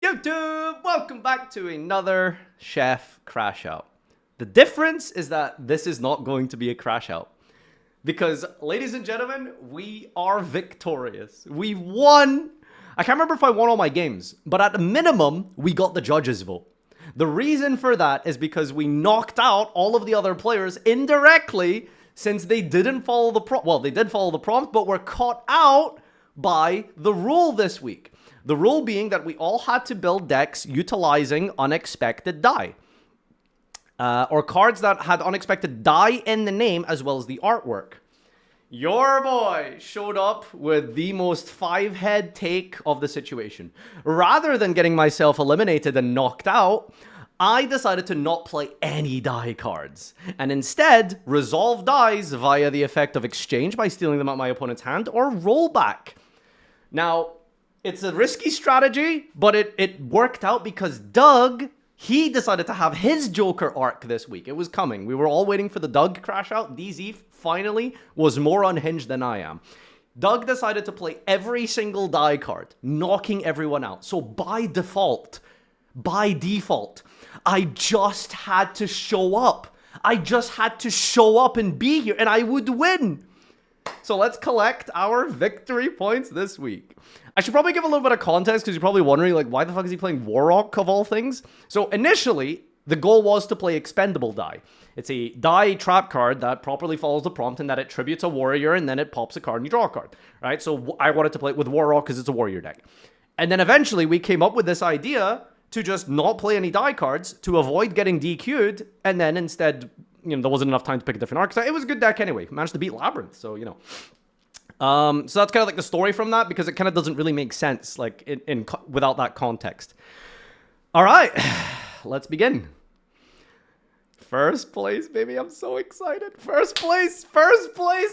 YouTube, welcome back to another chef crash out. The difference is that this is not going to be a crash out. Because, ladies and gentlemen, we are victorious. We won. I can't remember if I won all my games, but at a minimum, we got the judges' vote. The reason for that is because we knocked out all of the other players indirectly since they didn't follow the prompt. Well, they did follow the prompt, but were caught out by the rule this week. The rule being that we all had to build decks utilizing unexpected die. Or cards that had unexpected die in the name as well as the artwork. Your boy showed up with the most five-head take of the situation. Rather than getting myself eliminated and knocked out, I decided to not play any die cards, and instead resolve dies via the effect of exchange by stealing them out of my opponent's hand or rollback. Now, it's a risky strategy, but it worked out because Doug, he decided to have his Joker arc this week. It was coming. We were all waiting for the Doug crash out. DZ finally was more unhinged than I am. Doug decided to play every single die card, knocking everyone out. So by default, I just had to show up. I just had to show up and be here, and I would win. So let's collect our victory points this week. I should probably give a little bit of context because you're probably wondering, like, why the fuck is he playing Warrock of all things? So initially, the goal was to play Expendable Die. It's a die trap card that properly follows the prompt in that it tributes a warrior and then it pops a card and you draw a card, right? So I wanted to play it with Warrock because it's a warrior deck. And then eventually we came up with this idea to just not play any die cards to avoid getting DQ'd, and then instead, you know, there wasn't enough time to pick a different arc. So it was a good deck anyway. Managed to beat Labyrinth, so, you know. So that's kind of like the story from that, because it kind of doesn't really make sense, like, without that context. All right, let's begin. First place, baby. I'm so excited. First place,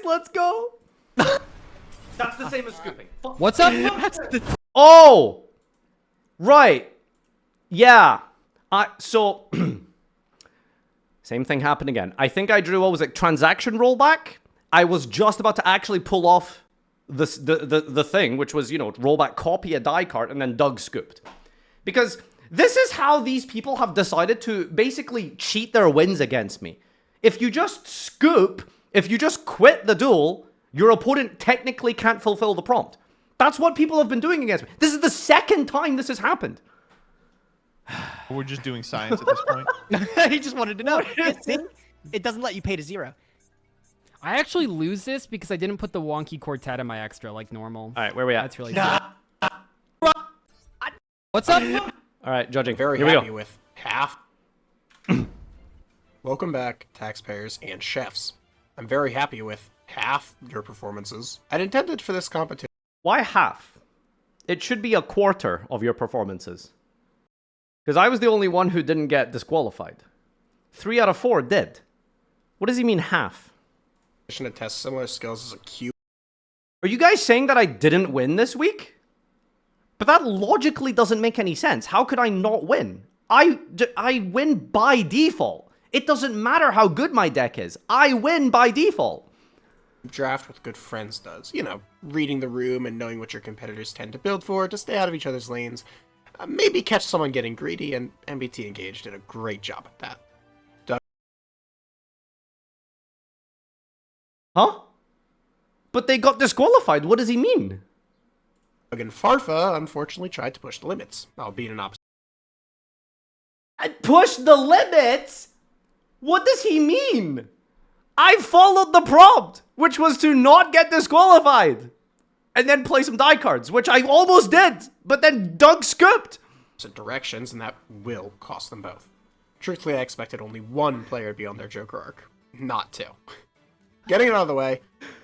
let's go. That's the same as scooping. What's up? Oh, right. Yeah. So, same thing happened again. I think I drew, what was it, transaction rollback? I was just about to actually pull off the thing, which was, you know, rollback, copy a die card, and then Doug scooped. Because this is how these people have decided to basically cheat their wins against me. If you just scoop, if you just quit the duel, your opponent technically can't fulfill the prompt. That's what people have been doing against me. This is the second time this has happened. We're just doing science at this point. He just wanted to know. It doesn't let you pay to zero. I actually lose this because I didn't put the wonky quartet in my extra like normal. All right, where are we at? That's really good. What's up? All right, judging. Very Here we happy go. with half. Welcome back, taxpayers and chefs. I'm very happy with half your performances. I'd intended for this competition. Why half? It should be a quarter of your performances. Because I was the only one who didn't get disqualified. 3 out of 4 did. What does he mean half? To test similar skills as a cube. Are you guys saying that I didn't win this week? But that logically doesn't make any sense. How could I not win? I win by default. It doesn't matter how good my deck is. I win by default. Draft with good friends does. You know, reading the room and knowing what your competitors tend to build for to stay out of each other's lanes. Maybe catch someone getting greedy, and MBT Engage did a great job at that. Huh? But they got disqualified. What does he mean? Doug and Farfa unfortunately tried to push the limits, albeit an opposite. I pushed the limits? What does he mean? I followed the prompt, which was to not get disqualified. And then play some die cards, which I almost did. But then Doug scooped. Directions, and that will cost them both. Truthfully, I expected only one player to be on their Joker arc, not 2. Getting it out of the way,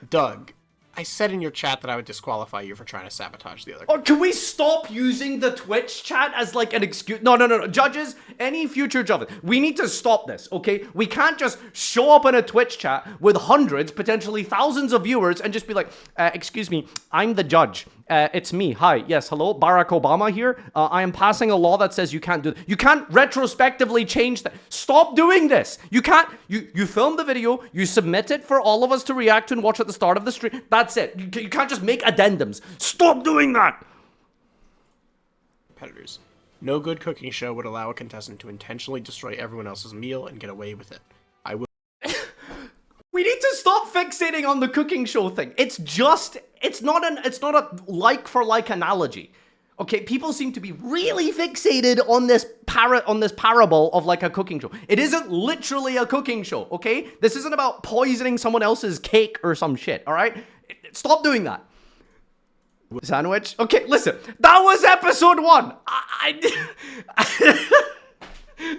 Doug, I said in your chat that I would disqualify you for trying to sabotage the other. Oh, can we stop using the Twitch chat as like an excuse? No. Judges, any future judges, we need to stop this, okay? We can't just show up in a Twitch chat with hundreds, potentially thousands of viewers and just be like, excuse me, I'm the judge. It's me. Hi. Yes. Hello. Barack Obama here. I am passing a law that says you can't do. You can't retrospectively change that. Stop doing this. You can't. You film the video. You submit it for all of us to react to and watch at the start of the stream. That's it. You can't just make addendums. Stop doing that. Competitors. No good cooking show would allow a contestant to intentionally destroy everyone else's meal and get away with it. I will. We need to stop fixating on the cooking show thing. It's not a like for like analogy. Okay, people seem to be really fixated on this parable of like a cooking show. It isn't literally a cooking show, okay? This isn't about poisoning someone else's cake or some shit, all right? Stop doing that. Sandwich? Okay, listen. That was episode 1.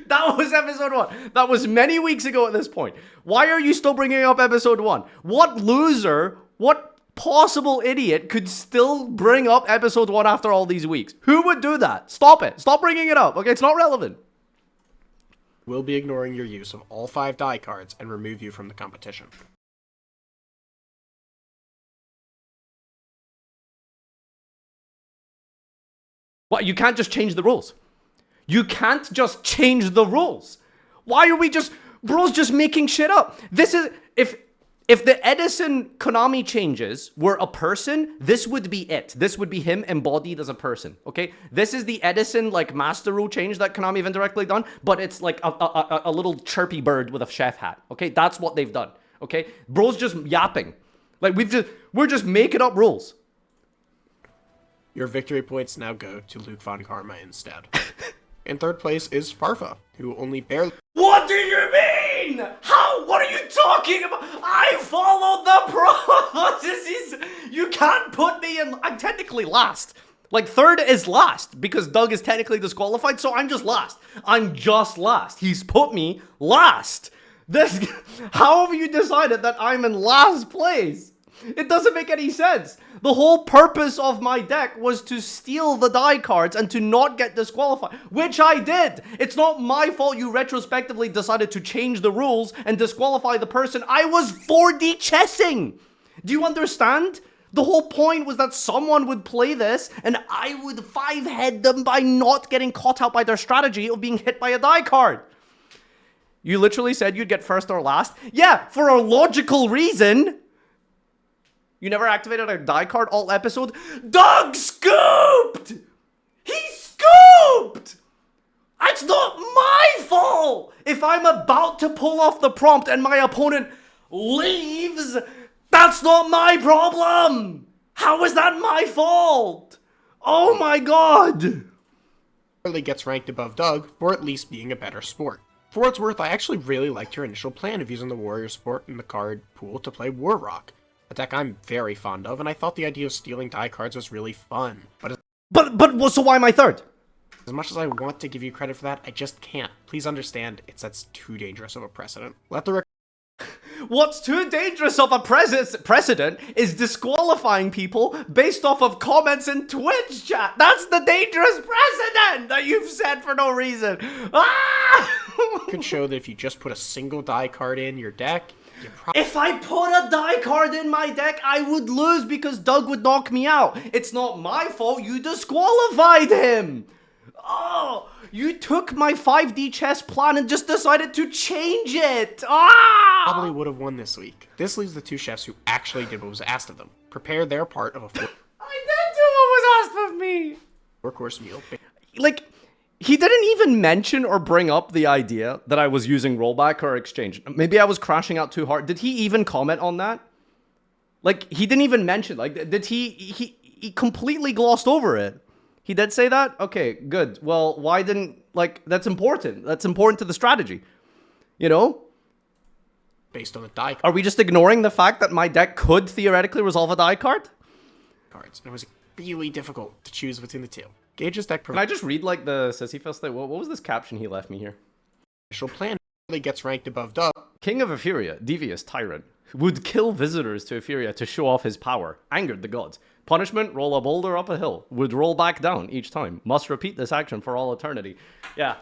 That was episode 1. That was many weeks ago at this point. Why are you still bringing up episode 1? What loser, what possible idiot could still bring up episode 1 after all these weeks? Who would do that? Stop it. Stop bringing it up. Okay, it's not relevant. We'll be ignoring your use of all 5 die cards and remove you from the competition. What? You can't just change the rules. You can't just change the rules. Why are we just... Bro's just making shit up. This is... If the Edison Konami changes were a person, this would be it. This would be him embodied as a person, okay? This is the Edison, like, master rule change that Konami have indirectly done, but it's like a little chirpy bird with a chef hat, okay? That's what they've done, okay? Bro's just yapping. Like, we're just making up rules. Your victory points now go to Luke Von Karma instead. In third place is Farfa, who only barely... What do you mean? How? What are you talking about? I followed the process. You can't put me in... I'm technically last. Like, third is last, because Doug is technically disqualified, so I'm just last. I'm just last. He's put me last. This... How have you decided that I'm in last place? It doesn't make any sense. The whole purpose of my deck was to steal the die cards and to not get disqualified, which I did. It's not my fault you retrospectively decided to change the rules and disqualify the person. I was 4D chessing. Do you understand? The whole point was that someone would play this and I would 5-head them by not getting caught out by their strategy of being hit by a die card. You literally said you'd get first or last? Yeah, for a logical reason. You never activated a die card all episode? Doug scooped! He scooped! It's not my fault! If I'm about to pull off the prompt and my opponent leaves, that's not my problem! How is that my fault? Oh my god! barely gets ranked above Doug for at least being a better sport. For what it's worth, I actually really liked your initial plan of using the warrior support in the card pool to play War Rock, a deck I'm very fond of, and I thought the idea of stealing die cards was really fun. But so why am I third? As much as I want to give you credit for that, I just can't. Please understand, it sets too dangerous of a precedent. Let the What's too dangerous of a precedent is disqualifying people based off of comments in Twitch chat. That's the dangerous precedent that you've set for no reason. Ah! could show that if you just put a single die card in your deck, if I put a die card in my deck, I would lose because Doug would knock me out. It's not my fault. You disqualified him. Oh, you took my 5D chess plan and just decided to change it. Ah! probably would have won this week. This leaves the two chefs who actually did what was asked of them. Prepare their part of a I did do what was asked of me. 4-course meal. Like, he didn't even mention or bring up the idea that I was using rollback or exchange. Maybe I was crashing out too hard. Did he even comment on that? Like, he didn't even mention. Like, did he completely glossed over it. He did say that? Okay, good. Well, why didn't, like, that's important. That's important to the strategy. You know? Based on the die Are we just ignoring the fact that my deck could theoretically resolve a die card? cards. And it was really difficult to choose between the two. Gage's deck Can I just read, like, the Sisyphus thing? What was this caption he left me here? initial plan really gets ranked above Doug. King of Etheria, devious tyrant, would kill visitors to Etheria to show off his power, angered the gods. Punishment, roll a boulder up a hill, would roll back down each time. Must repeat this action for all eternity. Yeah,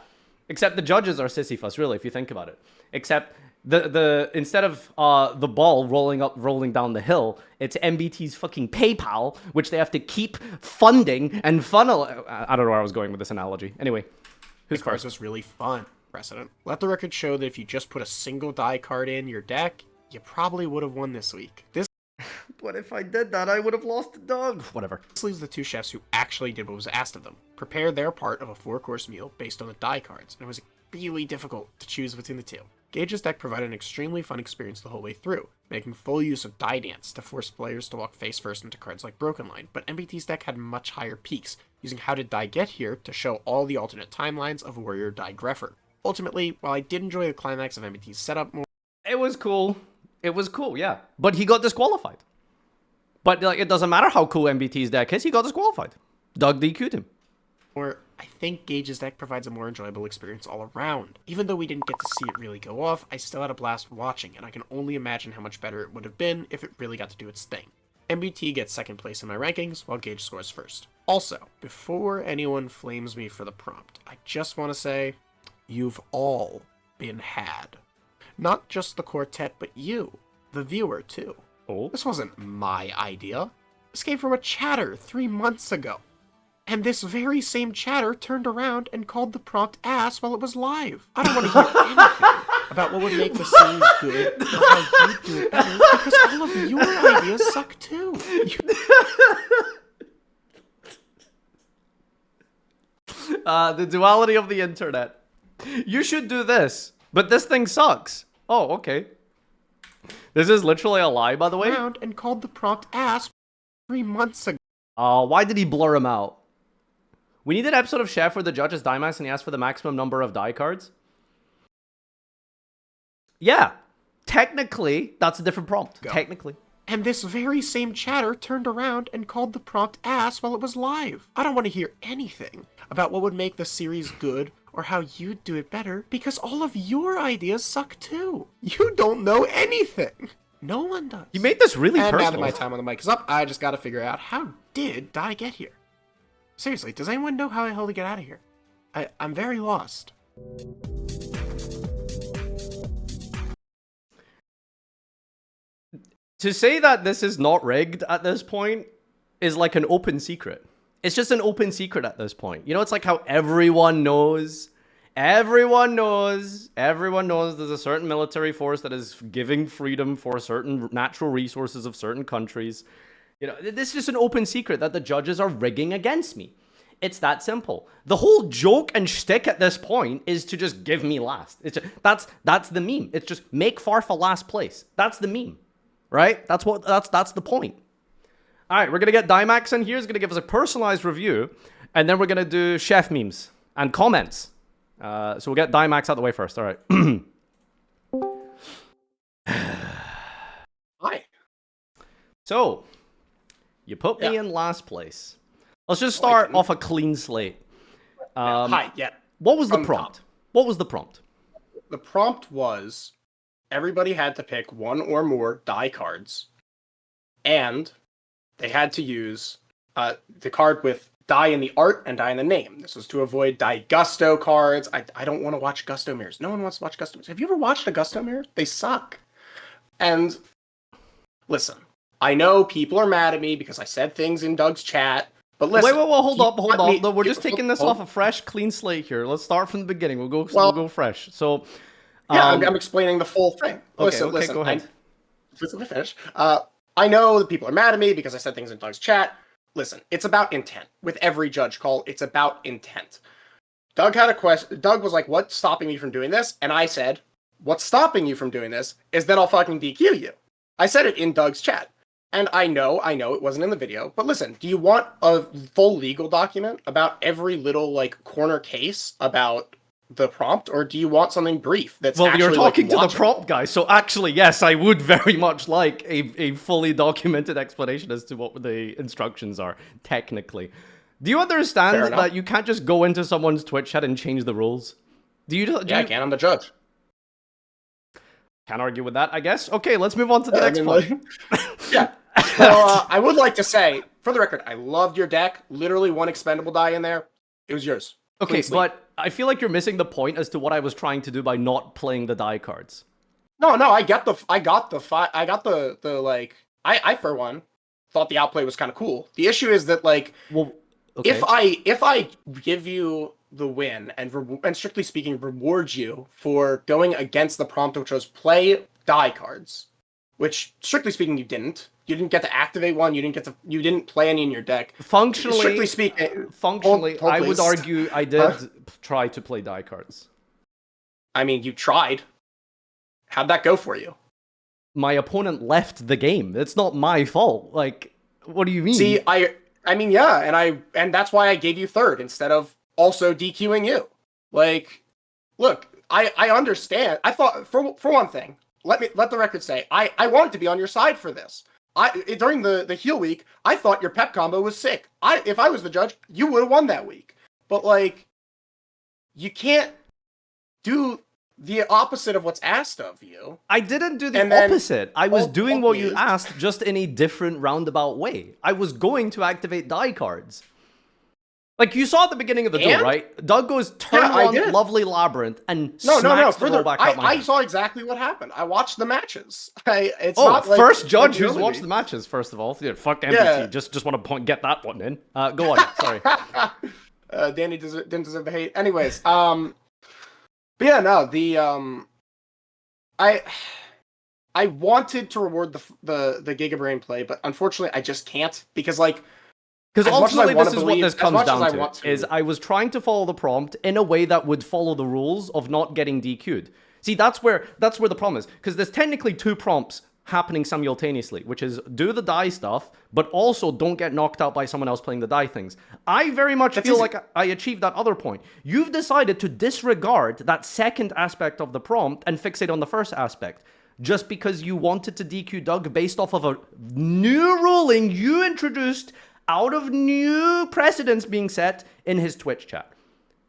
except the judges are Sisyphus, really, if you think about it. Except instead of the ball rolling down the hill, it's MBT's fucking PayPal, which they have to keep funding and funnel. I don't know where I was going with this analogy. Anyway, who's Cards first? was really fun. Precedent. Let the record show that if you just put a single die card in your deck, you probably would have won this week. This But if I did that, I would have lost to Doug. Whatever. This leaves the two chefs who actually did what was asked of them. Prepare their part of a 4-course meal based on the die cards, and it was really difficult to choose between the two. Gage's deck provided an extremely fun experience the whole way through, making full use of die dance to force players to walk face first into cards like Broken Line, but MBT's deck had much higher peaks, using How Did Die Get Here to show all the alternate timelines of Warrior Die Greffer. Ultimately, while I did enjoy the climax of MBT's setup more, It was cool. It was cool, yeah. But he got disqualified. But like, it doesn't matter how cool MBT's deck is, he got disqualified. Doug DQ'd him. I think Gage's deck provides a more enjoyable experience all around. Even though we didn't get to see it really go off, I still had a blast watching, and I can only imagine how much better it would have been if it really got to do its thing. MBT gets second place in my rankings, while Gage scores first. Also, before anyone flames me for the prompt, I just want to say, you've all been had. Not just the quartet, but you, the viewer, too. Oh? This wasn't my idea. This came from a chatter 3 months ago. And this very same chatter turned around and called the prompt ass while it was live. I don't want to hear anything about what would make the series good or how you do it better, because all of your ideas suck too. The duality of the internet. You should do this, but this thing sucks. Oh, okay. This is literally a lie, by the way. Around and called the prompt ass 3 months ago. Why did he blur him out? We need an episode of Chef where the judge is die max and he asks for the maximum number of die cards. Yeah. Technically, that's a different prompt. Go. Technically. And this very same chatter turned around and called the prompt ass while it was live. I don't want to hear anything about what would make the series good or how you'd do it better, because all of your ideas suck too. You don't know anything. No one does. You made this really and personal. now that my time on the mic is up, I just gotta figure out, how did Die get here? Seriously, does anyone know how the hell to get out of here? I'm very lost. To say that this is not rigged at this point is like an open secret. It's just an open secret at this point. You know, it's like how everyone knows there's a certain military force that is giving freedom for certain natural resources of certain countries. You know, this is just an open secret that the judges are rigging against me. It's that simple. The whole joke and shtick at this point is to just give me last. It's just, that's the meme. It's just make Farfa last place. That's the meme, right? That's the point. All right, we're gonna get Dimax in here. He's gonna give us a personalized review, and then we're gonna do chef memes and comments. So we'll get Dimax out the way first. All right. Hi. So, you put me Yeah. in last place. Let's just start off a clean slate. Hi, yeah. What was the From the prompt? top. What was the prompt? The prompt was, everybody had to pick one or more die cards, and they had to use the card with die in the art and die in the name. This was to avoid die gusto cards. I don't want to watch gusto mirrors. No one wants to watch gusto mirrors. Have you ever watched a gusto mirror? They suck. And listen, I know people are mad at me because I said things in Doug's chat, but listen. Wait, hold up. No, we're just hold- taking this hold- off a fresh, clean slate here. Let's start from the beginning. We'll Well- go fresh. So, Yeah, I'm explaining the full thing. Listen, go ahead. Listen to finish. I know that people are mad at me because I said things in Doug's chat. Listen, it's about intent. With every judge call, it's about intent. Doug had a question. Doug was like, "What's stopping me from doing this?" And I said, "What's stopping you from doing this is that I'll fucking DQ you." I said it in Doug's chat. And I know it wasn't in the video, but listen, do you want a full legal document about every little, like, corner case about the prompt, or do you want something brief that's well, actually, you're talking like, to the prompt guy, so actually, yes, I would very much like a fully documented explanation as to what the instructions are, technically. Do you understand Fair enough. that you can't just go into someone's Twitch chat and change the rules? I can. I'm the judge. Can't argue with that, I guess. Okay, let's move on to the next point. Yeah. So, I would like to say, for the record, I loved your deck. Literally one expendable die in there. It was yours. Okay, Clean slate. but I feel like you're missing the point as to what I was trying to do by not playing the die cards. No, I got the I for one thought the outplay was kind of cool. The issue is that, like, Well, okay. if I give you the win and strictly speaking reward you for going against the prompt, which was play die cards, which strictly speaking you didn't. You didn't get to activate one. You didn't play any in your deck. Functionally, Strictly speaking, functionally, hold I would please. argue I did try to play die cards. I mean, you tried. How'd that go for you? My opponent left the game. It's not my fault. Like, what do you mean? See, I mean, yeah, and that's why I gave you third instead of also DQing you. Like, look, I understand. I thought for one thing, let the record say, I wanted to be on your side for this. During the heal week, I thought your pep combo was sick. If I was the judge, you would have won that week. But like, you can't do the opposite of what's asked of you. I didn't do the And then- opposite. I was doing what you please. asked, just in a different roundabout way. I was going to activate die cards. Like, you saw at the beginning of the duel, And? right? Doug goes, turn Yeah, I one, did. lovely labyrinth, and No. smacks the Further, roll back up my I hand. saw exactly what happened. I watched the matches. It's Oh, not like, first judge who's really. watched the matches, first of all. Yeah, fuck MPT. Yeah. Just want to get that one in. Go on, sorry. Danny didn't deserve the hate. Anyways, but yeah, no, I wanted to reward the Gigabrain play, but unfortunately, I just can't because like. Because As much as I ultimately, wanna this is what believe- this as comes much as down I to, want to- is I was trying to follow the prompt in a way that would follow the rules of not getting DQ'd. See, that's where the problem is, because there's technically two prompts happening simultaneously, which is do the die stuff, but also don't get knocked out by someone else playing the die things. I very much feel easy. like I achieved that other point. You've decided to disregard that second aspect of the prompt and fixate on the first aspect, just because you wanted to DQ Doug based off of a new ruling you introduced out of new precedents being set in his Twitch chat.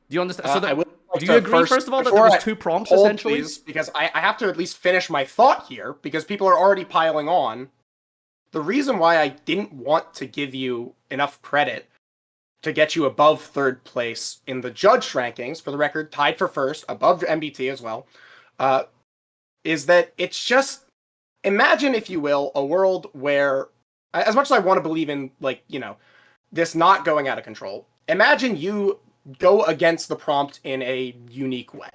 Do you understand? I would like do to you agree, first of all, that there before was I- two prompts, hold, essentially? please, because I have to at least finish my thought here, because people are already piling on. The reason why I didn't want to give you enough credit to get you above third place in the judge rankings, for the record, tied for first, above MBT as well, is that it's just, imagine, if you will, a world where, as much as I want to believe in, like, you know, this not going out of control, imagine you go against the prompt in a unique way.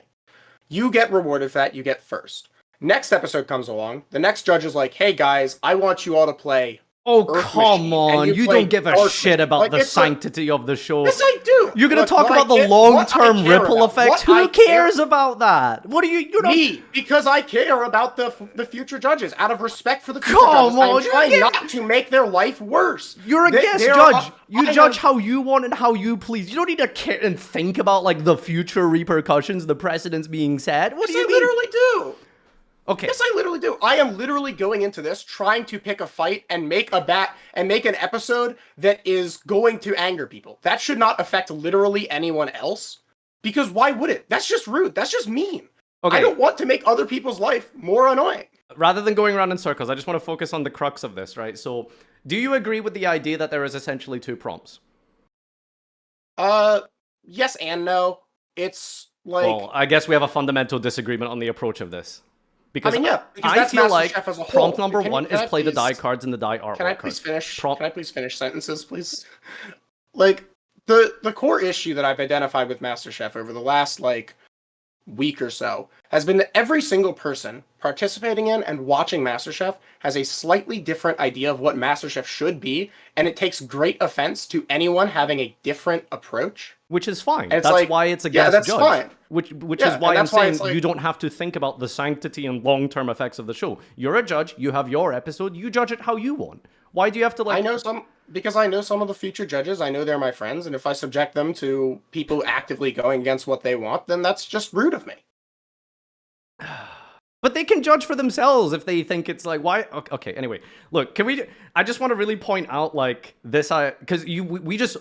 You get rewarded for that, you get first. Next episode comes along, the next judge is like, hey guys, I want you all to play. Oh, Earth come Machine, on. and You play don't give a Dark shit Machine. about Like, the it's sanctity of the show. Yes, I do. You're going to Look, talk what about the I long-term care ripple about, effects. what I Who care- cares about that? What are you don't... Me, because I care about the future judges. Out of respect for the future Come judges, on, I'm trying you not to make their life worse. You're a guest There judge. are- You I judge have- how you want and how you please. You don't need to care and think about, like, the future repercussions, the precedents being set. What do Yes, you I mean? literally do. Okay. Yes, I literally do. I am literally going into this trying to pick a fight and make an episode that is going to anger people. That should not affect literally anyone else. Because why would it? That's just rude. That's just mean. Okay. I don't want to make other people's life more annoying. Rather than going around in circles, I just want to focus on the crux of this, right? So, do you agree with the idea that there is essentially two prompts? Yes and no. It's like, Well, I guess we have a fundamental disagreement on the approach of this. Because I mean, yeah, because I that's feel like MasterChef as a whole. prompt number Can one I is play the please- die cards and the die artwork Can I please cards. finish? Prompt- Can I please finish sentences, please? Like, the core issue that I've identified with MasterChef over the last, like, week or so has been that every single person participating in and watching MasterChef has a slightly different idea of what MasterChef should be, and it takes great offense to anyone having a different approach. Which is fine. It's That's like, why it's a yeah, guest that's judge. fine. Which Yeah, is and why I'm that's why saying it's like- you don't have to think about the sanctity and long-term effects of the show. You're a judge. You have your episode. You judge it how you want. Why do you have to like? I know some of the future judges. I know they're my friends, and if I subject them to people actively going against what they want, then that's just rude of me. But they can judge for themselves if they think it's like why. Okay. Anyway, look. Can we? I just want to really point out like this. Because we just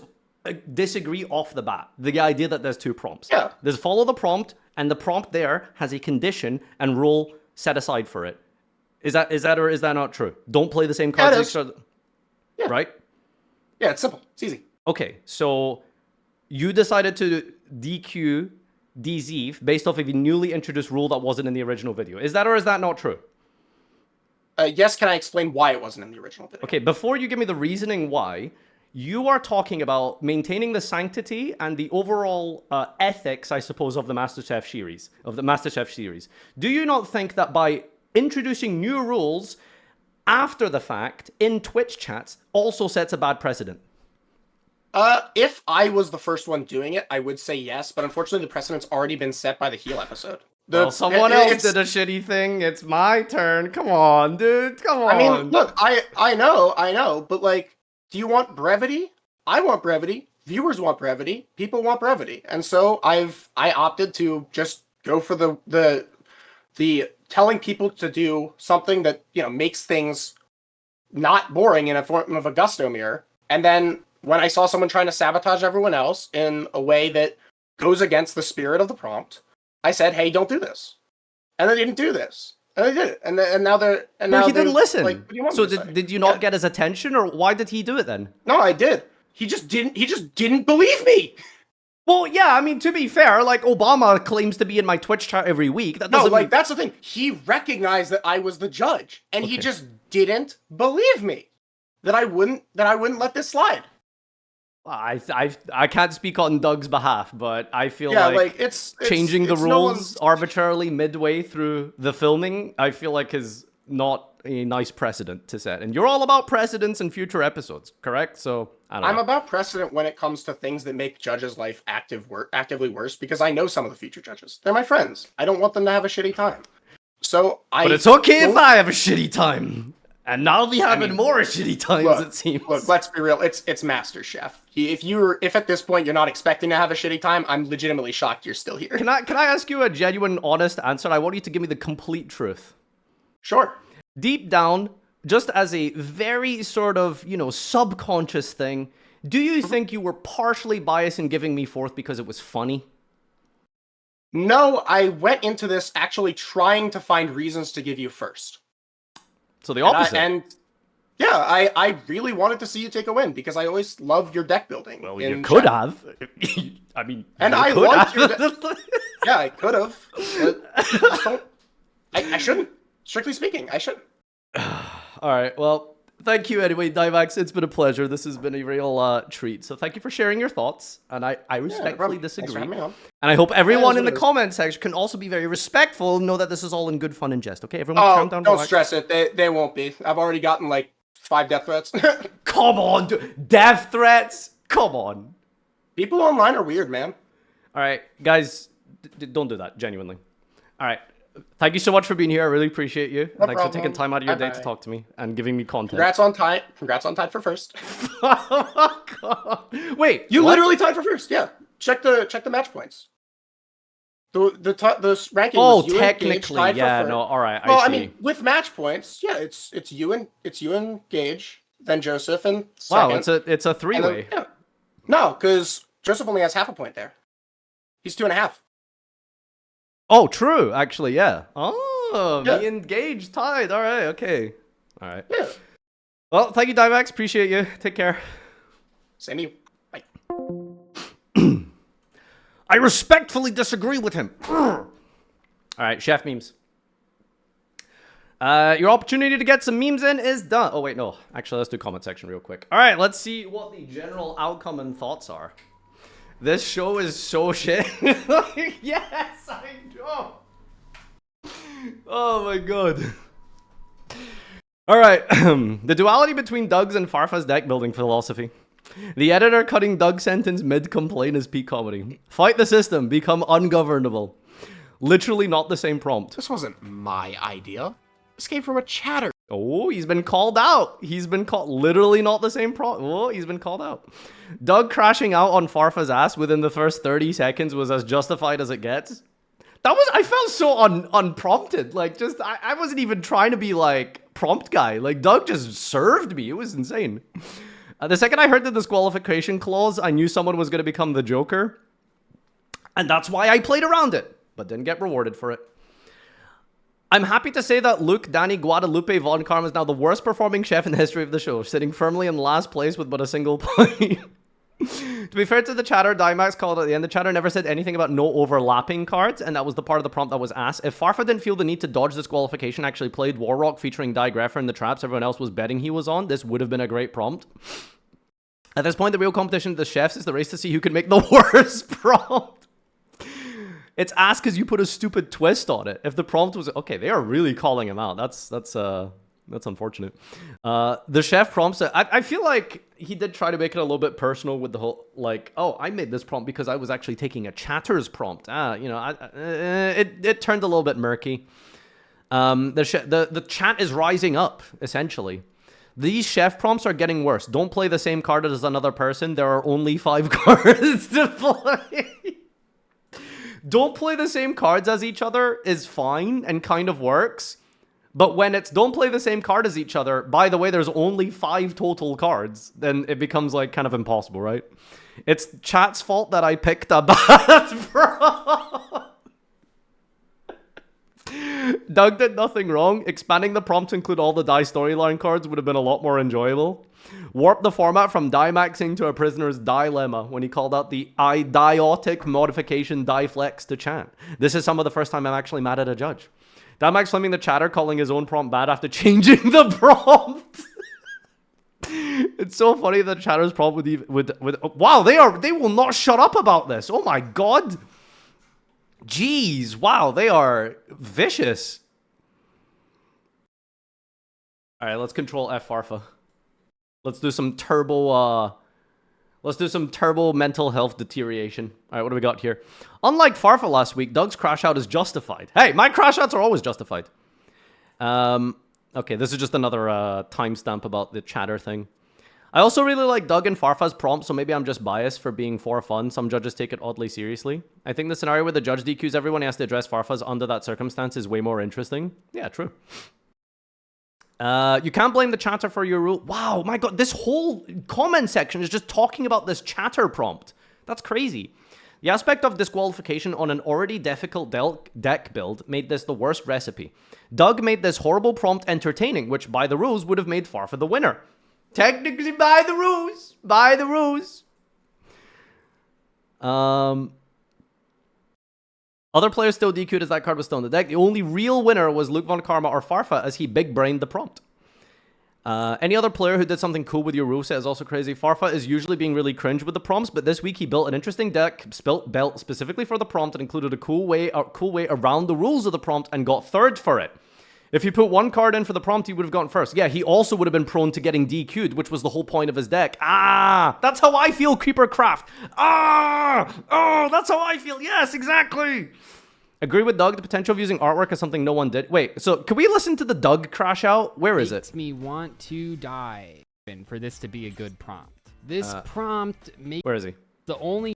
disagree off the bat. The idea that there's two prompts. Yeah. There's follow the prompt, and the prompt there has a condition and rule set aside for it. Is that or is that not true? Don't play the same cards. it as is. each other. Yeah. Right. Yeah, it's simple. It's easy. Okay, so you decided to DQ DZ based off of a newly introduced rule that wasn't in the original video. Is that or is that not true? Yes, can I explain why it wasn't in the original video? Okay, before you give me the reasoning why, you are talking about maintaining the sanctity and the overall ethics, I suppose, of the MasterChef series. Do you not think that by introducing new rules after the fact in Twitch chats also sets a bad precedent? If I was the first one doing it, I would say yes, but unfortunately the precedent's already been set by the heal episode. Well, someone else did a shitty thing. It's my turn. Come on, dude. Come on. I mean, look, I know, but like, do you want brevity? I want brevity. Viewers want brevity. People want brevity. And so I opted to just go for the telling people to do something that, you know, makes things not boring in a form of a gusto mirror. And then when I saw someone trying to sabotage everyone else in a way that goes against the spirit of the prompt, I said, "Hey, don't do this." And they didn't do this. And they did it. And now they're he didn't listen. Like, what do you want so me to say? did you not get his attention, or why did he do it then? No, I did. He just didn't believe me. Well, yeah, I mean, to be fair, like, Obama claims to be in my Twitch chat every week. That No, doesn't like, mean... that's the thing. He recognized that I was the judge, and he just didn't believe me that I wouldn't let this slide. I can't speak on Doug's behalf, but I feel like it's changing the rules arbitrarily midway through the filming, I feel like is not a nice precedent to set. And you're all about precedents in future episodes, correct? So, I don't know. I'm about precedent when it comes to things that make judges' life actively worse, because I know some of the future judges. They're my friends. I don't want them to have a shitty time. So But it's okay if I have a shitty time. And now we having more shitty times, it seems. Look, let's be real. It's MasterChef. If at this point you're not expecting to have a shitty time, I'm legitimately shocked you're still here. Can I ask you a genuine, honest answer? I want you to give me the complete truth. Sure. Deep down, just as a very sort of, you know, subconscious thing, do you think you were partially biased in giving me fourth because it was funny? No, I went into this actually trying to find reasons to give you first. So the opposite. I really wanted to see you take a win because I always loved your deck building. Well, you could have. I mean, and I liked your yeah, I could have. I shouldn't. Strictly speaking, I shouldn't. All right. Well, thank you anyway, Divax. It's been a pleasure. This has been a real treat. So thank you for sharing your thoughts. And I respectfully disagree. And I hope everyone in the comment section can also be very respectful and know that this is all in good fun and jest. Okay, everyone, calm down. Don't stress it. They won't be. I've already gotten like 5 death threats. Come on, death threats. Come on. People online are weird, man. All right, guys, don't do that. Genuinely. All right. Thank you so much for being here. I really appreciate you. Thanks for taking time out of your day to talk to me and giving me content. Congrats on tied for first. Oh God. Wait, you literally tied for first. Yeah. Check the match points. The ranking was you technically, and Gage tied yeah, for first. no, all right. Well, I see. mean, with match points, yeah, it's you and Gage, then Joseph, and second. Wow, it's a three-way. Yeah. No, because Joseph only has half a point there. He's 2.5. Oh, true. Actually, yeah. Oh, Yeah. me and Gage tied. All right. Okay. All right. Yeah. Well, thank you, Divax. Appreciate you. Take care. Same to you. Bye. I respectfully disagree with him. All right, chef memes. Your opportunity to get some memes in is done. Oh, wait, no. Actually, let's do comment section real quick. All right, let's see what the general outcome and thoughts are. This show is so shit. Yes, I know. Oh, my God. All right. The duality between Doug's and Farfa's deck building philosophy. The editor cutting Doug's sentence mid-complaint is peak comedy. Fight the system. Become ungovernable. Literally not the same prompt. This wasn't my idea. This came from a chatter. Oh, he's been called out. He's been called. Literally not the same prompt. Oh, he's been called out. Doug crashing out on Farfa's ass within the first 30 seconds was as justified as it gets. I felt so unprompted. Like, just, I wasn't even trying to be, like, prompt guy. Like, Doug just served me. It was insane. The second I heard the disqualification clause, I knew someone was going to become the Joker. And that's why I played around it, but didn't get rewarded for it. I'm happy to say that Luke, Danny, Guadalupe, Von Karma is now the worst performing chef in the history of the show, sitting firmly in last place with but a single point. To be fair to the chatter, Dimax called at the end. The chatter never said anything about no overlapping cards, and that was the part of the prompt that was asked. If Farfa didn't feel the need to dodge disqualification, actually played Warrock featuring Digrapher in the traps everyone else was betting he was on, this would have been a great prompt. At this point, the real competition of the chefs is the race to see who can make the worst prompt. It's asked because you put a stupid twist on it. If the prompt was... Okay, they are really calling him out. That's That's unfortunate. The chef prompts it. I feel like he did try to make it a little bit personal with the whole, like, oh, I made this prompt because I was actually taking a chatter's prompt. It turned a little bit murky. The chat is rising up, essentially. These chef prompts are getting worse. Don't play the same card as another person. There are only 5 cards to play. Don't play the same cards as each other is fine and kind of works. But when it's don't play the same card as each other, by the way, there's only 5 total cards, then it becomes like kind of impossible, right? It's chat's fault that I picked a bad prompt. Doug did nothing wrong. Expanding the prompt to include all the die storyline cards would have been a lot more enjoyable. Warp the format from die maxing to a prisoner's dilemma when he called out the idiotic modification die flex to chat. This is some of the first time I'm actually mad at a judge. Damax flaming the chatter, calling his own prompt bad after changing the prompt. It's so funny that chatter's prompt with wow, they will not shut up about this. Oh my god. Jeez, wow, they are vicious. All right, let's control F Farfa. Let's do some turbo mental health deterioration. All right, what do we got here? Unlike Farfa last week, Doug's crash out is justified. Hey, my crash outs are always justified. Okay, this is just another timestamp about the chatter thing. I also really like Doug and Farfa's prompt, so maybe I'm just biased for being for fun. Some judges take it oddly seriously. I think the scenario where the judge DQs everyone he has to address Farfa's under that circumstance is way more interesting. Yeah, true. You can't blame the chatter for your rule. Wow, my god, this whole comment section is just talking about this chatter prompt. That's crazy. The aspect of disqualification on an already difficult deck build made this the worst recipe. Doug made this horrible prompt entertaining, which by the rules would have made Farfa the winner. Technically by the rules. By the rules. Other players still DQ'd as that card was still in the deck. The only real winner was Luke Von Karma or Farfa as he big-brained the prompt. Any other player who did something cool with your rule set is also crazy. Farfa is usually being really cringe with the prompts, but this week he built an interesting deck built specifically for the prompt and included a cool way around the rules of the prompt and got third for it. If you put one card in for the prompt, he would have gotten first. Yeah, he also would have been prone to getting DQ'd, which was the whole point of his deck. Ah, that's how I feel, Creeper Craft. Ah, oh, that's how I feel. Yes, exactly. Agree with Doug. The potential of using artwork is something no one did. Wait, so can we listen to the Doug crash out? Where is it? Makes me want to die for this to be a good prompt. This prompt makes Where is he? the only...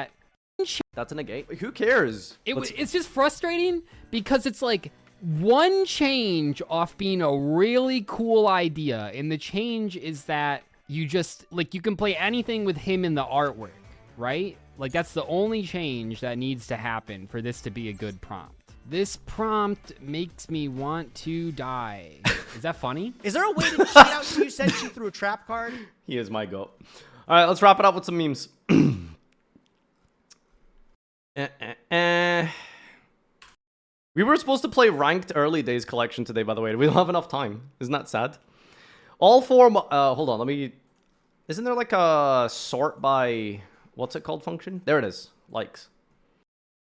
That's a negate. Who cares? It's just frustrating because it's like one change off being a really cool idea, and the change is that you just like you can play anything with him in the artwork, right? Like that's the only change that needs to happen for this to be a good prompt. This prompt makes me want to die. Is that funny? Is there a way to cheat out you said she threw a trap card? He is my goat. All right, let's wrap it up with some memes. We were supposed to play ranked early days collection today, by the way. We don't have enough time. Isn't that sad? All four... hold on, let me... Isn't there like a sort by... What's it called function? There it is. Likes.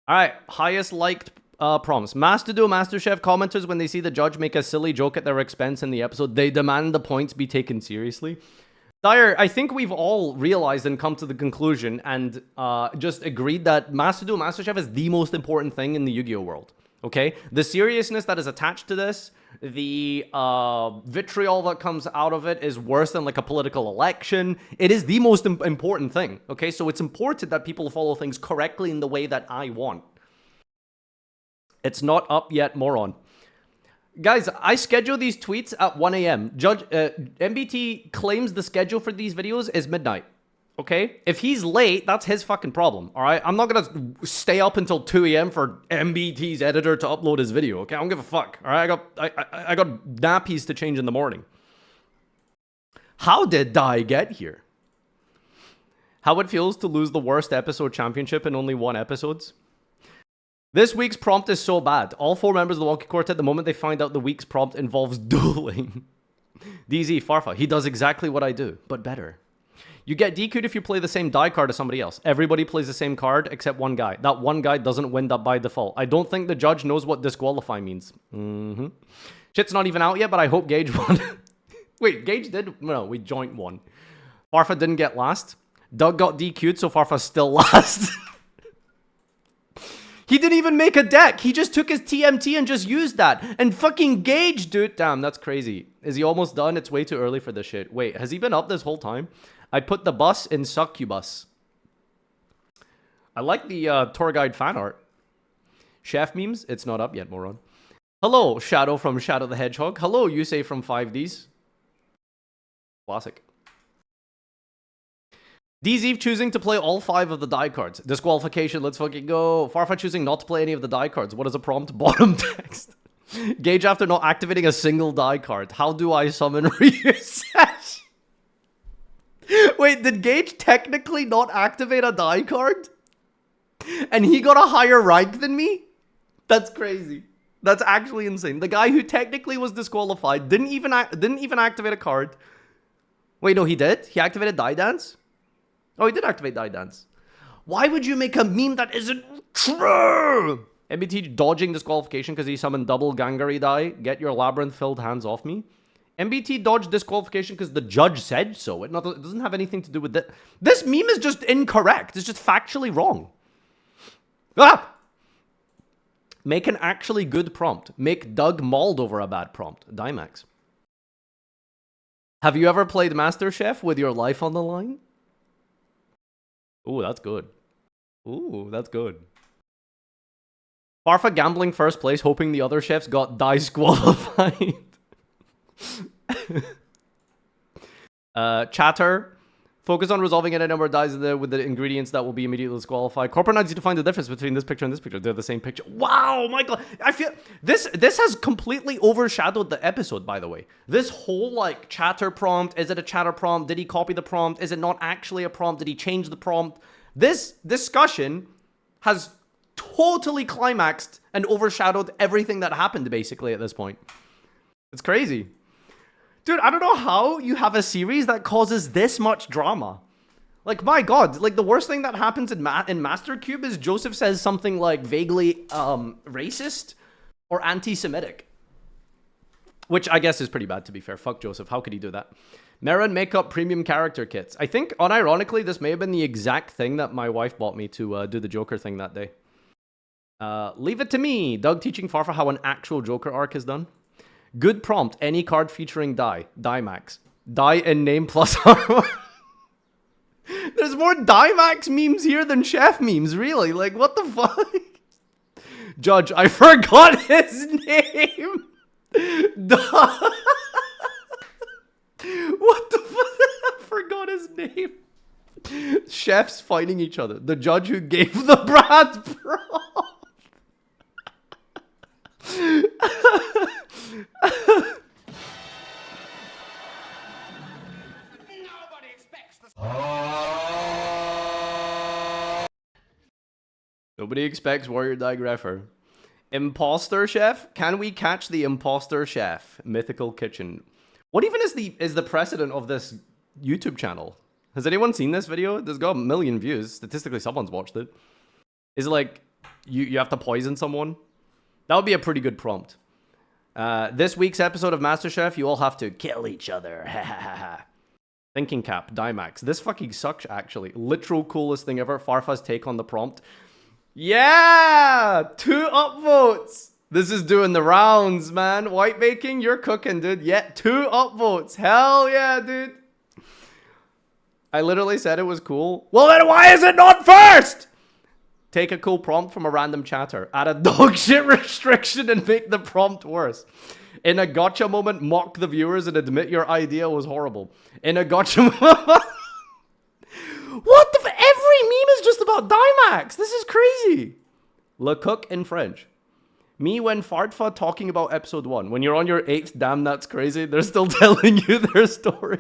All right, highest liked prompts. Master Duel MasterChef commenters, when they see the judge make a silly joke at their expense in the episode, they demand the points be taken seriously. Dyer, I think we've all realized and come to the conclusion and just agreed that Master Duel MasterChef is the most important thing in the Yu-Gi-Oh world. Okay? The seriousness that is attached to this, the vitriol that comes out of it is worse than like a political election. It is the most important thing. Okay? So it's important that people follow things correctly in the way that I want. It's not up yet, moron. Guys, I schedule these tweets at 1 a.m. Judge MBT claims the schedule for these videos is midnight. Okay? If he's late, that's his fucking problem. All right? I'm not going to stay up until 2 a.m. for MBT's editor to upload his video. Okay? I don't give a fuck. All right? I got nappies to change in the morning. How did Dai get here? How it feels to lose the worst episode championship in only 1 episode? This week's prompt is so bad. All 4 members of the Wonky Quartet, the moment they find out the week's prompt involves dueling. DZ, Farfa, he does exactly what I do, but better. You get DQ'd if you play the same die card as somebody else. Everybody plays the same card except one guy. That one guy doesn't win that by default. I don't think the judge knows what disqualify means. Shit's not even out yet, but I hope Gage won. Wait, Gage did? No, we joint one. Farfa didn't get last. Doug got DQ'd, so Farfa's still last. He didn't even make a deck. He just took his TMT and just used that. And fucking Gage, dude. Damn, that's crazy. Is he almost done? It's way too early for this shit. Wait, has he been up this whole time? I put the bus in Succubus. I like the tour guide fan art. Chef memes? It's not up yet, moron. Hello, Shadow from Shadow the Hedgehog. Hello, Yusei from 5Ds. Classic. DZ choosing to play all 5 of the die cards. Disqualification, let's fucking go. Farfa choosing not to play any of the die cards. What is a prompt? Bottom text. Gage after not activating a single die card. How do I summon Ryusesh? Wait, did Gage technically not activate a die card? And he got a higher rank than me? That's crazy. That's actually insane. The guy who technically was disqualified didn't even activate a card. Wait, no, he did? He activated Die Dance? Oh, he did activate Die Dance. Why would you make a meme that isn't true? MBT dodging disqualification because he summoned double Gangari die. Get your labyrinth-filled hands off me. MBT dodged disqualification because the judge said so. It doesn't have anything to do with it. This meme is just incorrect. It's just factually wrong. Ah! Make an actually good prompt. Make Doug mauled over a bad prompt. Dimax. Have you ever played MasterChef with your life on the line? Ooh, that's good. Ooh, that's good. Farfa gambling first place, hoping the other chefs got disqualified. Chatter. Focus on resolving any number of dies with the ingredients that will be immediately disqualified. Corporate needs you to find the difference between this picture and this picture. They're the same picture. Wow, my god. I feel this has completely overshadowed the episode, by the way. This whole like chatter prompt, is it a chatter prompt? Did he copy the prompt? Is it not actually a prompt? Did he change the prompt? This discussion has totally climaxed and overshadowed everything that happened basically at this point. It's crazy. Dude, I don't know how you have a series that causes this much drama. Like, my god, like, the worst thing that happens in Master Cube is Joseph says something, like, vaguely, racist or anti-Semitic. Which I guess is pretty bad, to be fair. Fuck Joseph, how could he do that? Marin Makeup Premium Character Kits. I think, unironically, this may have been the exact thing that my wife bought me to do the Joker thing that day. Leave it to me. Doug teaching Farfa how an actual Joker arc is done. Good prompt. Any card featuring die. Die max. Die in name plus armor. There's more die max memes here than chef memes, really. Like, what the fuck? Judge, I forgot his name. What the fuck? I forgot his name. Chefs fighting each other. The judge who gave the Brad prompt. Nobody expects Warrior Digrapher. Imposter Chef? Can we catch the Imposter Chef? Mythical Kitchen. What even is the precedent of this YouTube channel? Has anyone seen this video? It's got 1 million views. Statistically, someone's watched it. Is it like you have to poison someone? That would be a pretty good prompt. This week's episode of MasterChef, you all have to kill each other. Thinking Cap, Dimax. This fucking sucks, actually. Literal coolest thing ever. Farfa's take on the prompt. Yeah! 2 upvotes! This is doing the rounds, man. White baking, you're cooking, dude. Yeah, 2 upvotes. Hell yeah, dude. I literally said it was cool. Well, then why is it not first? Take a cool prompt from a random chatter. Add a dog shit restriction and make the prompt worse. In a gotcha moment, mock the viewers and admit your idea was horrible. In a gotcha moment... What the every meme is just about Dimax. This is crazy. Le Cook in French. Me when Farfa talking about episode 1. When you're on your 8th, damn that's crazy. They're still telling you their story.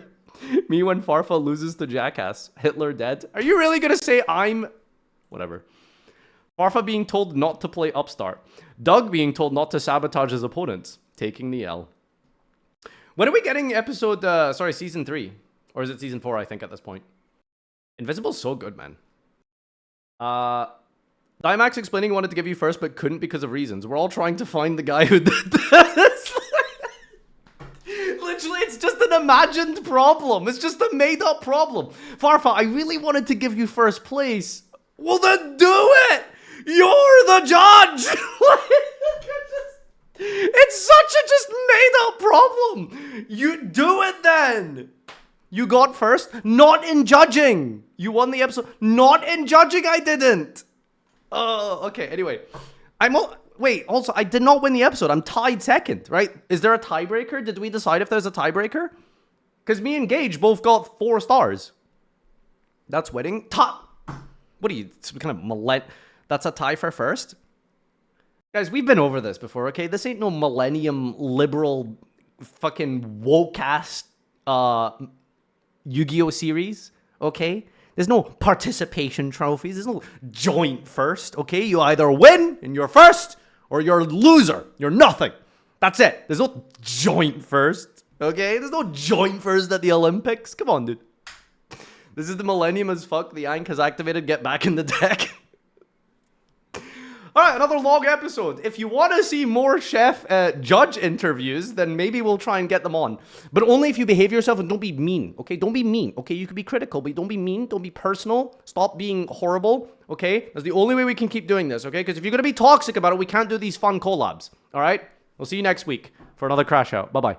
Me when Farfa loses to Jackass. Hitler dead. Are you really gonna say I'm... Whatever. Farfa being told not to play Upstart. Doug being told not to sabotage his opponents. Taking the L. When are we getting episode... season 3? Or is it season 4, I think, at this point? Invisible's so good, man. Dimax explaining he wanted to give you first, but couldn't because of reasons. We're all trying to find the guy who did this. Literally, it's just an an imagined problem. It's just a made-up problem. Farfa, I really wanted to give you first place. Well, then do it. You're the judge. It's such a just made-up problem. You do it then. You got first, not in judging. You won the episode, not in judging. I didn't. Okay. Anyway, wait. Also, I did not win the episode. I'm tied second, right? Is there a tiebreaker? Did we decide if there's a tiebreaker? Because me and Gage both got 4 stars. That's winning. What are you? Some kind of That's a tie for first. Guys, we've been over this before, okay? This ain't no millennium liberal fucking woke-ass Yu-Gi-Oh series, okay? There's no participation trophies. There's no joint first, okay? You either win and you're first, or you're a loser. You're nothing. That's it. There's no joint first, okay? There's no joint first at the Olympics. Come on, dude. This is the millennium as fuck. The Ankh has activated. Get back in the deck. Alright, another long episode. If you want to see more chef judge interviews, then maybe we'll try and get them on. But only if you behave yourself and don't be mean, okay? Don't be mean, okay? You can be critical, but don't be mean. Don't be personal. Stop being horrible, okay? That's the only way we can keep doing this, okay? Because if you're going to be toxic about it, we can't do these fun collabs, alright? We'll see you next week for another Crash Out. Bye-bye.